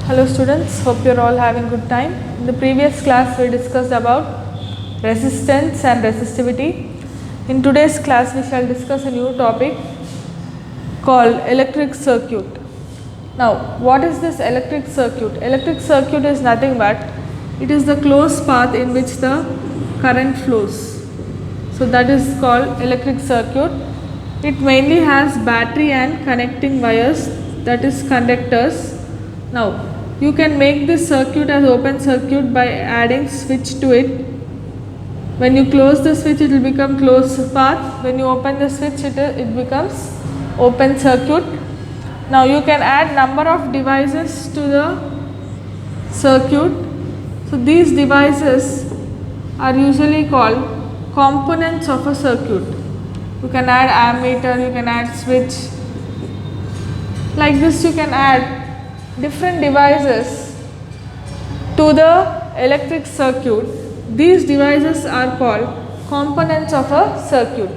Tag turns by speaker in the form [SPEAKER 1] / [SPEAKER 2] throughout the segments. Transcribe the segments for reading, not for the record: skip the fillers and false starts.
[SPEAKER 1] Hello students, hope you are all having good time. In the previous class we discussed about resistance and resistivity. In today's class we shall discuss a new topic called electric circuit. Now what is this electric circuit? Electric circuit is nothing but it is the closed path in which the current flows. So that is called electric circuit. It mainly has battery and connecting wires, that is conductors. Now you can make this circuit as open circuit by adding switch to it. When you close the switch it will become closed path. When you open the switch it becomes open circuit. Now you can add number of devices to the circuit. So these devices are usually called components of a circuit. You can add ammeter, you can add switch. Like this you can add different devices to the electric circuit. These devices are called components of a circuit.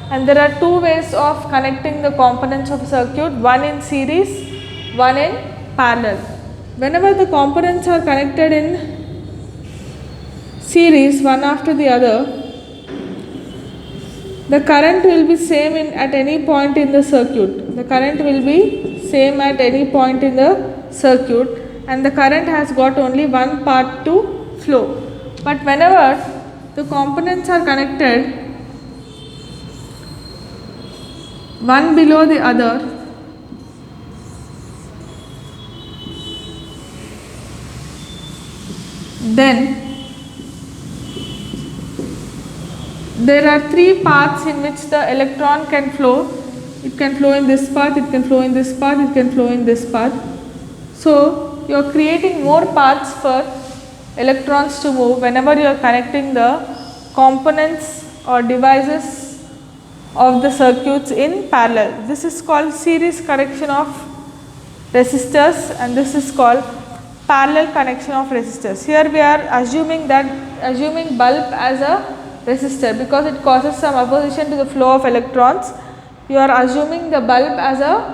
[SPEAKER 1] And there are two ways of connecting the components of a circuit, one in series, one in parallel. Whenever the components are connected in series one after the other, the current will be same at any point in the circuit. The current will be same at any point in the circuit, and the current has got only one path to flow. But whenever the components are connected one below the other, then there are three paths in which the electron can flow. It can flow in this path, it can flow in this path, it can flow in this path. So you are creating more paths for electrons to move whenever you are connecting the components or devices of the circuits in parallel. This is called series connection of resistors, and this is called parallel connection of resistors. Here we are assuming bulb as a resistor because it causes some opposition to the flow of electrons. You are assuming the bulb as a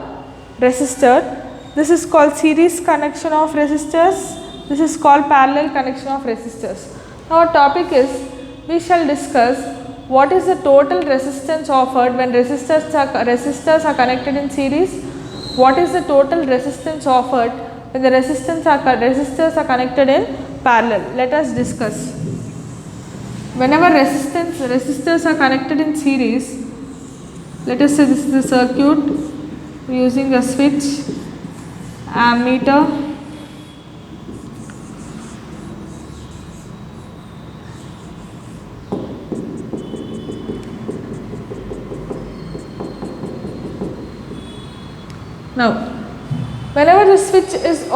[SPEAKER 1] resistor. This is called series connection of resistors. This is called parallel connection of resistors. Now our topic is, we shall discuss what is the total resistance offered when resistors are connected in series. What is the total resistance offered when the resistors are connected in parallel. Let us discuss. Whenever resistors are connected in series, let us say this is the circuit using a switch, ammeter, now whenever the switch is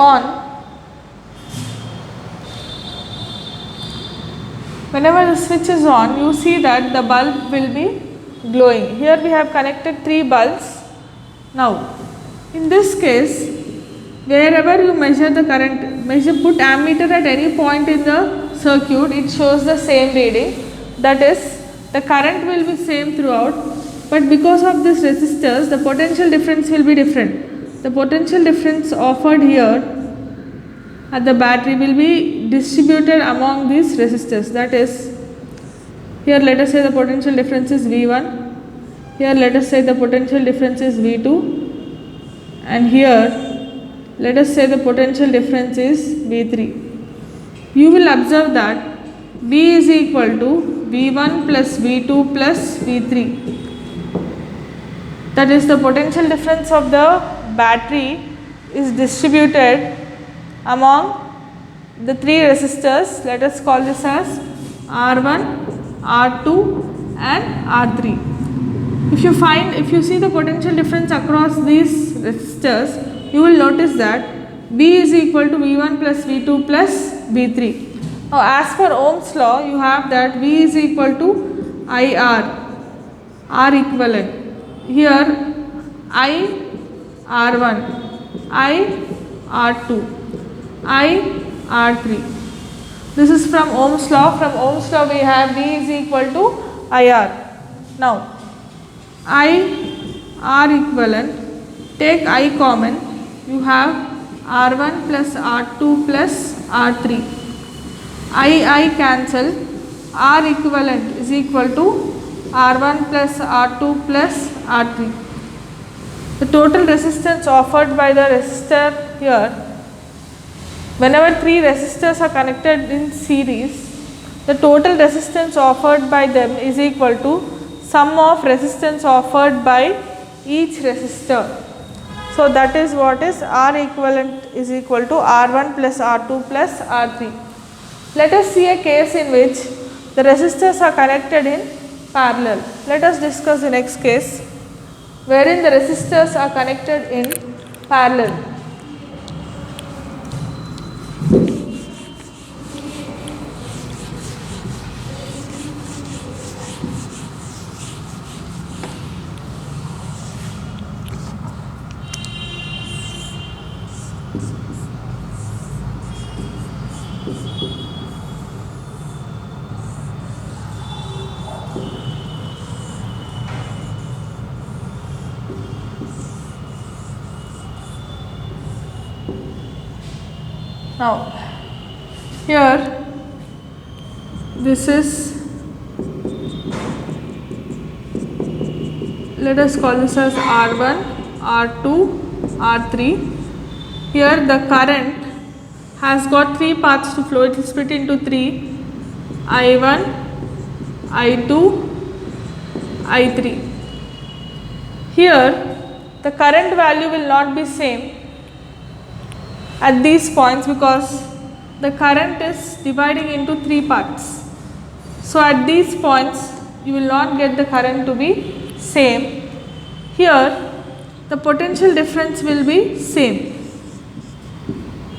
[SPEAKER 1] on, you see that the bulb will be glowing. Here we have connected three bulbs. Now in this case, wherever you measure the current, put ammeter at any point in the circuit, it shows the same reading. That is, the current will be same throughout, but because of this resistors, the potential difference will be different. The potential difference offered here at the battery will be distributed among these resistors. That is, here let us say the potential difference is V1, here let us say the potential difference is V2, and here let us say the potential difference is V3. You will observe that V is equal to V1 plus V2 plus V3. That is, the potential difference of the battery is distributed among the three resistors. Let us call this as R1, R2 and R3. If you see the potential difference across these resistors, you will notice that V is equal to V1 plus V2 plus V3. Now as per Ohm's law, you have that V is equal to IR, R equivalent. Here I R1, I R2, I R3. This is from Ohm's law. From Ohm's law we have V is equal to IR. Now I R equivalent, take I common, you have R1 plus R2 plus R3. I cancel. R equivalent is equal to R1 plus R2 plus R3. The total resistance offered by the resistor here, whenever three resistors are connected in series, the total resistance offered by them is equal to sum of resistance offered by each resistor. So that is what is R equivalent is equal to R1 plus R2 plus R3. Let us see a case in which the resistors are connected in parallel. Let us discuss the next case wherein the resistors are connected in parallel. Now, here this is, let us call this as R1, R2, R3. Here the current has got three paths to flow. It is split into three: I1, I2, I3. Here the current value will not be same at these points because the current is dividing into three parts. So at these points you will not get the current to be same. Here the potential difference will be same.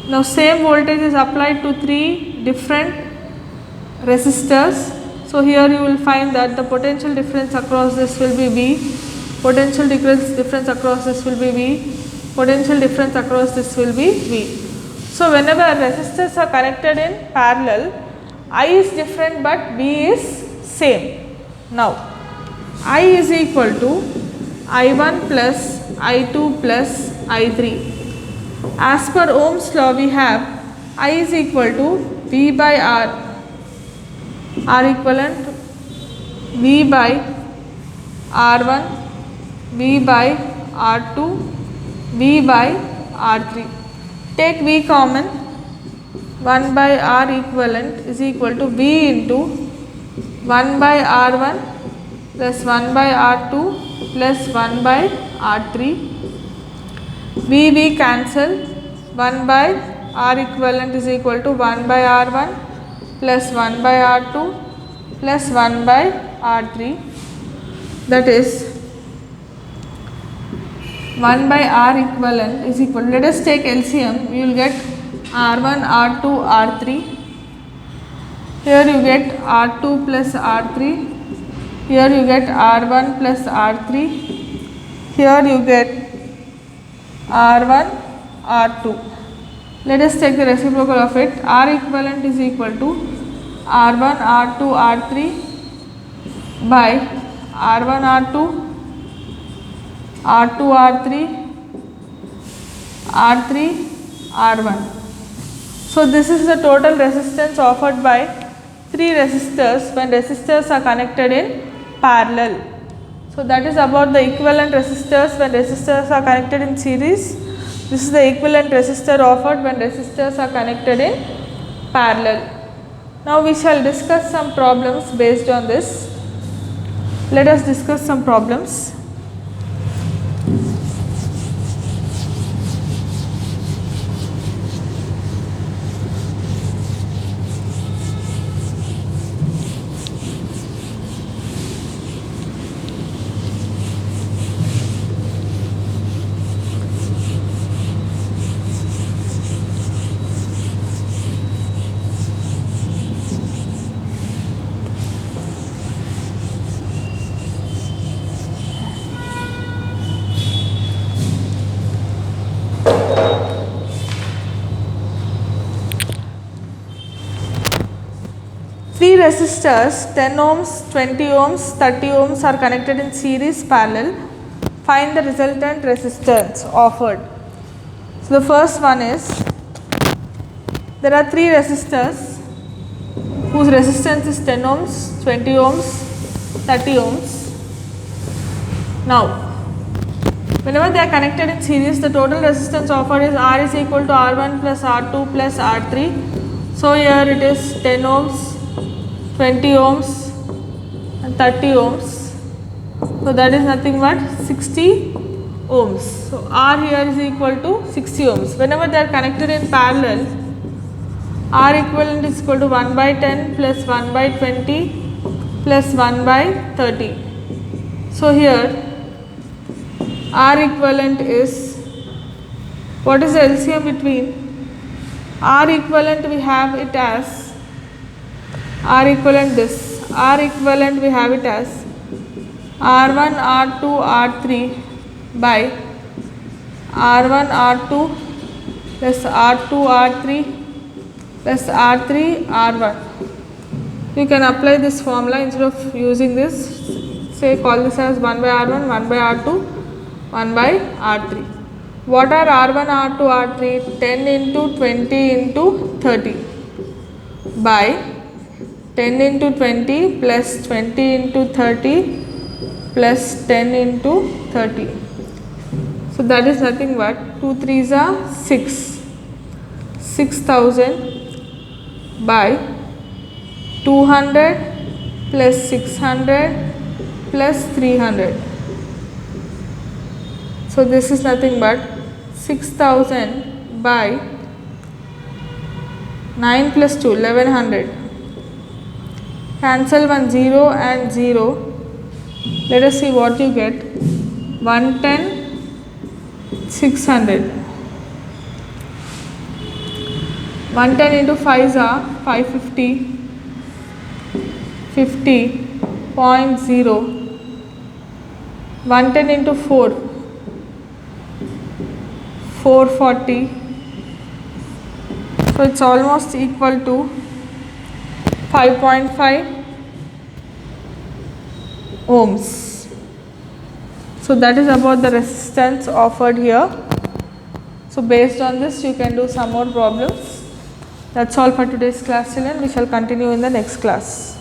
[SPEAKER 1] Now same voltage is applied to three different resistors. So here you will find that the potential difference across this will be V, potential difference across this will be V, potential difference across this will be V. So whenever resistors are connected in parallel, I is different but V is same. Now I is equal to I1 plus I2 plus I3. As per Ohm's law, we have I is equal to V by R, R equivalent V by R1, V by R2, V by R3. Take V common, 1 by R equivalent is equal to V into 1 by R1 plus 1 by R2 plus 1 by R3. V cancel, 1 by R equivalent is equal to 1 by R1 plus 1 by R2 plus 1 by R3, that is 1 by R equivalent is equal, let us take LCM, we will get R1, R2, R3, here you get R2 plus R3, here you get R1 plus R3, here you get R1, R2. Let us take the reciprocal of it. R equivalent is equal to R1, R2, R3 by R1, R2, R2, R3, R3, R1. So this is the total resistance offered by three resistors when resistors are connected in parallel. So that is about the equivalent resistors when resistors are connected in series. This is the equivalent resistor offered when resistors are connected in parallel. Now we shall discuss some problems based on this. Let us discuss some problems. Three resistors 10 ohms, 20 ohms, 30 ohms are connected in series parallel. Find the resultant resistance offered. So the first one is, there are three resistors whose resistance is 10 ohms, 20 ohms, 30 ohms. Now, whenever they are connected in series, the total resistance offered is R is equal to R1 plus R2 plus R3. So here it is 10 ohms, 20 ohms and 30 ohms. So that is nothing but 60 ohms. So R here is equal to 60 ohms. Whenever they are connected in parallel, R equivalent is equal to 1 by 10 plus 1 by 20 plus 1 by 30. So here R equivalent is, what is the LCM between? R equivalent we have it as, R equivalent this, R equivalent we have it as R1, R2, R3 by R1, R2 plus R2, R3 plus R3, R1. You can apply this formula instead of using this. Say call this as 1 by R1, 1 by R2, 1 by R3. What are R1, R2, R3? 10 into 20 into 30 by 10 into 20 plus 20 into 30 plus 10 into 30. So that is nothing but 2 3s are 6. 6000 by 200 plus 600 plus 300. So this is nothing but 6000 by 9 plus 2, 1100. Cancel 1 0 and 0. Let us see what you get. 110, 600. 110 into 5s are 550, 50.0. 110 into 4, 440. So it's almost equal to 5.5 ohms. So that is about the resistance offered here. So based on this you can do some more problems. That's all for today's class, children. We shall continue in the next class.